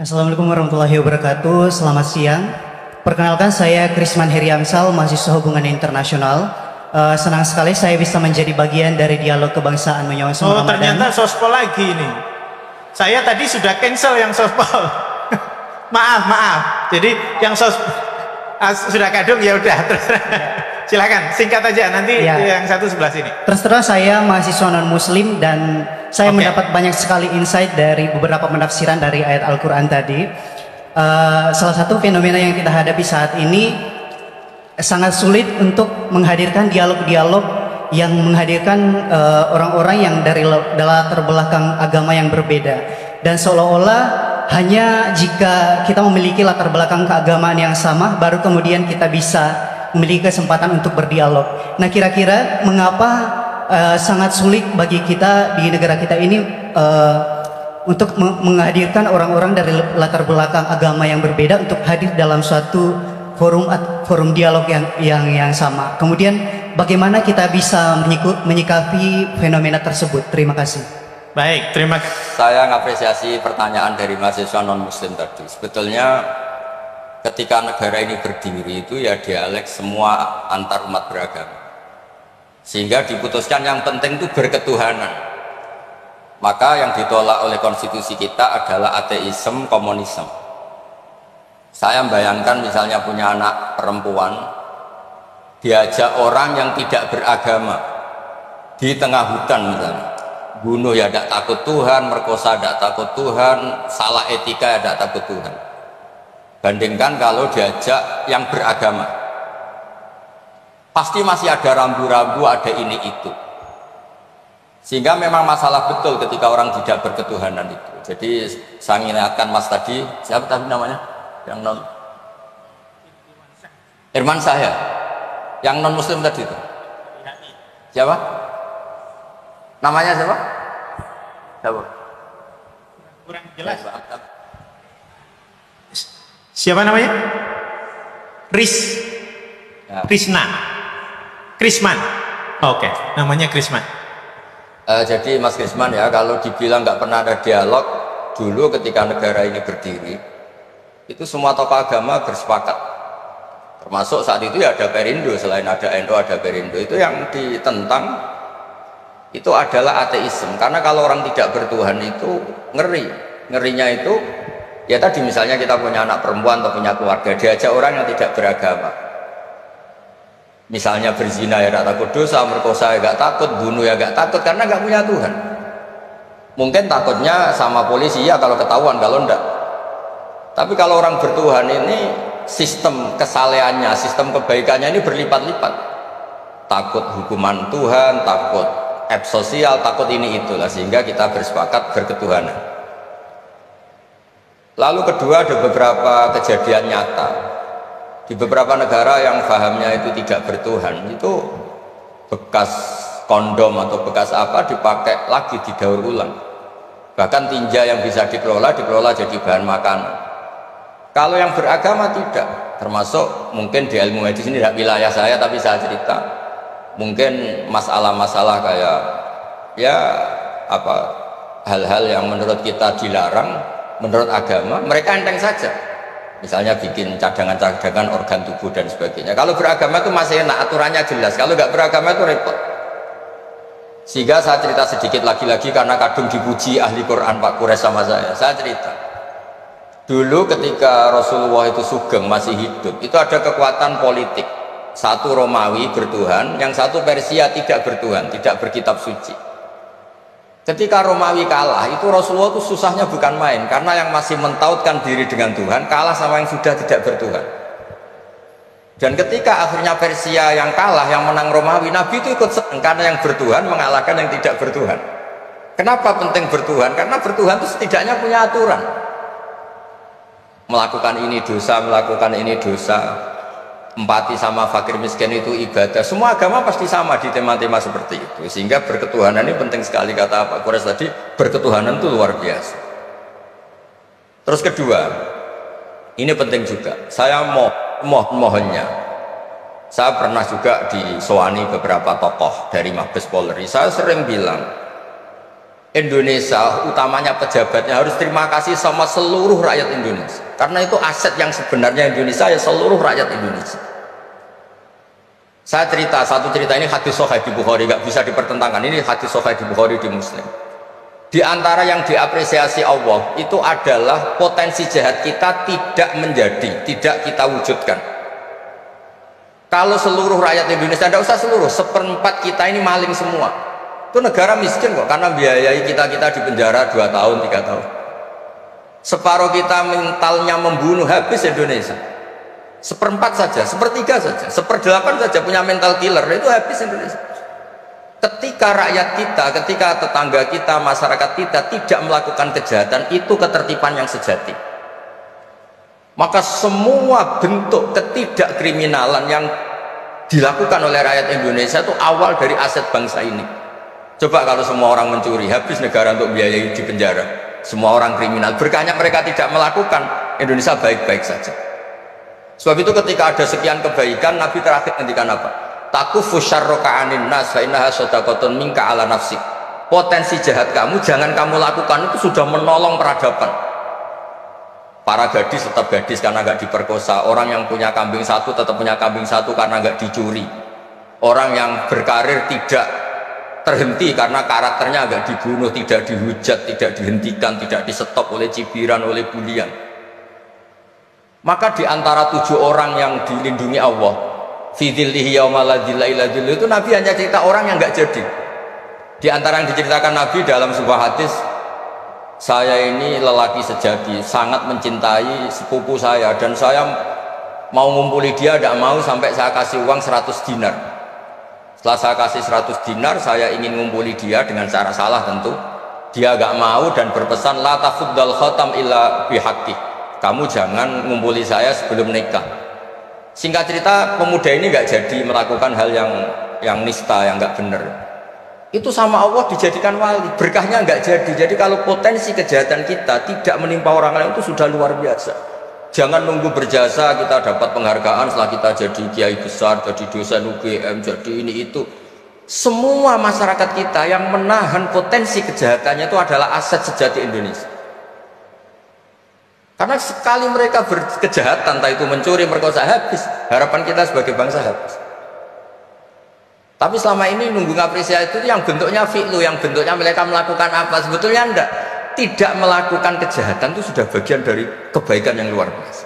Assalamualaikum warahmatullahi wabarakatuh. Selamat siang. Perkenalkan saya Krisman Heriamsal, mahasiswa hubungan internasional. Senang sekali saya bisa menjadi bagian dari dialog kebangsaan menyongsong Ramadan. Ternyata sospol lagi ini. Saya tadi sudah cancel yang sospol. maaf. Jadi yang sudah kadung ya udah. Silakan singkat aja nanti ya. Yang satu sebelah sini. Terus saya mahasiswa non muslim dan saya mendapat banyak sekali insight dari beberapa penafsiran dari ayat Al-Quran tadi. Salah satu fenomena yang kita hadapi saat ini sangat sulit untuk menghadirkan dialog-dialog yang menghadirkan orang-orang yang dari latar belakang agama yang berbeda. Dan seolah-olah hanya jika kita memiliki latar belakang keagamaan yang sama, baru kemudian kita bisa memiliki kesempatan untuk berdialog. Nah, kira-kira mengapa sangat sulit bagi kita di negara kita ini untuk menghadirkan orang-orang dari latar belakang agama yang berbeda untuk hadir dalam suatu forum dialog yang sama. Kemudian bagaimana kita bisa menyikapi fenomena tersebut? Terima kasih. Baik, terima kasih. Saya mengapresiasi pertanyaan dari mahasiswa non muslim tadi. Sebetulnya ketika negara ini berdiri itu ya dialek semua antar umat beragama, sehingga diputuskan yang penting itu berketuhanan. Maka yang ditolak oleh konstitusi kita adalah ateisme, komunisme. Saya membayangkan misalnya punya anak perempuan, diajak orang yang tidak beragama di tengah hutan misalnya, bunuh ya tidak takut Tuhan, merkosa tidak takut Tuhan, salah etika ya tidak takut Tuhan. Bandingkan kalau diajak yang beragama, pasti masih ada rambu-rambu, ada ini itu. Sehingga memang masalah betul ketika orang tidak berketuhanan itu. Jadi saya ingatkan Mas tadi, siapa tadi namanya? Yang non Irman saya, yang non muslim tadi itu. Siapa? Namanya siapa? Siapa? Kurang jelas. Siapa namanya? Krisman. Oke, namanya Krisman. Jadi Mas Krisman ya, kalau dibilang nggak pernah ada dialog dulu ketika negara ini berdiri, itu semua tokoh agama bersepakat. Termasuk saat itu ya ada Perindo, selain ada NU ada Perindo. Itu yang ditentang itu adalah ateisme. Karena kalau orang tidak bertuhan itu ngerinya itu ya tadi misalnya kita punya anak perempuan atau punya keluarga, diajak orang yang tidak beragama, misalnya berzina ya gak takut dosa, merkosa ya gak takut, bunuh ya gak takut, karena gak punya Tuhan. Mungkin takutnya sama polisi ya kalau ketahuan, kalau enggak. Tapi kalau orang bertuhan ini sistem kesalehannya, sistem kebaikannya ini berlipat-lipat. Takut hukuman Tuhan, takut sosial, takut ini itulah, sehingga kita bersepakat berketuhanan. Lalu kedua, ada beberapa kejadian nyata di beberapa negara yang pahamnya itu tidak bertuhan, itu bekas kondom atau bekas apa dipakai lagi, didaur ulang. Bahkan tinja yang bisa dikelola jadi bahan makanan. Kalau yang beragama tidak, termasuk mungkin di ilmu medis ini tidak wilayah saya, tapi saya cerita mungkin masalah-masalah kayak ya apa hal-hal yang menurut kita dilarang, menurut agama mereka enteng saja. Misalnya bikin cadangan-cadangan organ tubuh dan sebagainya. Kalau beragama itu masih enak, aturannya jelas. Kalau nggak beragama itu repot. Sehingga saya cerita sedikit lagi-lagi karena kadung dipuji ahli Quran Pak Kures sama saya. Saya cerita dulu ketika Rasulullah itu sugeng masih hidup, itu ada kekuatan politik. Satu Romawi bertuhan, yang satu Persia tidak bertuhan, tidak berkitab suci. Ketika Romawi kalah, itu Rasulullah itu susahnya bukan main, karena yang masih mentautkan diri dengan Tuhan kalah sama yang sudah tidak bertuhan. Dan ketika akhirnya Persia yang kalah, yang menang Romawi, Nabi itu ikut senang karena yang bertuhan mengalahkan yang tidak bertuhan. Kenapa penting bertuhan? Karena bertuhan itu setidaknya punya aturan. Melakukan ini dosa, melakukan ini dosa. Empati sama fakir miskin itu ibadah. Semua agama pasti sama di tema-tema seperti itu. Sehingga berketuhanan ini penting sekali, kata Pak Kures tadi, berketuhanan itu luar biasa. Terus kedua, ini penting juga. Saya mohonnya, saya pernah juga disowani beberapa tokoh dari Mabes Polri. Saya sering bilang, Indonesia, utamanya pejabatnya, harus terima kasih sama seluruh rakyat Indonesia. Karena itu aset yang sebenarnya Indonesia ya seluruh rakyat Indonesia. Saya cerita, satu cerita ini hadis sahih di Bukhari, gak bisa dipertentangkan. Ini hadis sahih di Bukhari, di Muslim. Di antara yang diapresiasi Allah itu adalah potensi jahat kita tidak menjadi, tidak kita wujudkan. Kalau seluruh rakyat Indonesia, tidak usah seluruh, seperempat kita ini maling semua. Itu negara miskin kok, karena biayai kita-kita di penjara 2 tahun, 3 tahun. Separuh kita mentalnya membunuh, habis Indonesia. Seperempat saja, sepertiga saja, 1/8 saja punya mental killer, itu habis Indonesia. Ketika rakyat kita, ketika tetangga kita, masyarakat kita tidak melakukan kejahatan, itu ketertiban yang sejati. Maka semua bentuk ketidakkriminalan yang dilakukan oleh rakyat Indonesia itu awal dari aset bangsa ini. Coba kalau semua orang mencuri, habis negara untuk biayai di penjara. Semua orang kriminal, berkahnya mereka tidak melakukan, Indonesia baik-baik saja. Sebab itu ketika ada sekian kebaikan, Nabi terakhir ngendikan apa? Takufu syarroka anin nas fa innaha shadaqatun minka ala nafsik. Potensi jahat kamu jangan kamu lakukan, itu sudah menolong peradaban. Para gadis tetap gadis karena nggak diperkosa. Orang yang punya kambing satu tetap punya kambing satu karena nggak dicuri. Orang yang berkarir tidak terhenti karena karakternya agak dibunuh, tidak dihujat, tidak dihentikan, tidak disetop oleh cibiran, oleh bulian. Maka di antara 7 orang yang dilindungi Allah, fi dzillihi yauma la dzilla illa dzilluh, itu Nabi hanya cerita orang yang nggak jadi. Di antara yang diceritakan Nabi dalam sebuah hadis, saya ini lelaki sejati, sangat mencintai sepupu saya, dan saya mau ngumpuli dia, tidak mau sampai saya kasih uang 100 dinar. Setelah saya kasih 100 dinar, saya ingin ngumpuli dia dengan cara salah tentu. Dia agak mau dan berpesan, la tafuddal khatam illa bihaqqi. Kamu jangan ngumpuli saya sebelum nikah. Singkat cerita, pemuda ini nggak jadi melakukan hal yang nista, yang nggak benar. Itu sama Allah dijadikan wali, berkahnya nggak jadi. Jadi kalau potensi kejahatan kita tidak menimpa orang lain itu sudah luar biasa. Jangan nunggu berjasa kita dapat penghargaan setelah kita jadi kiai besar, jadi dosen UGM, jadi ini itu. Semua masyarakat kita yang menahan potensi kejahatannya itu adalah aset sejati Indonesia. Karena sekali mereka berkejahatan, entah itu mencuri, merkosa, habis. Harapan kita sebagai bangsa habis. Tapi selama ini nunggu ngapresiasi itu yang bentuknya fi'lu, yang bentuknya mereka melakukan apa, sebetulnya enggak. Tidak melakukan kejahatan itu sudah bagian dari kebaikan yang luar biasa.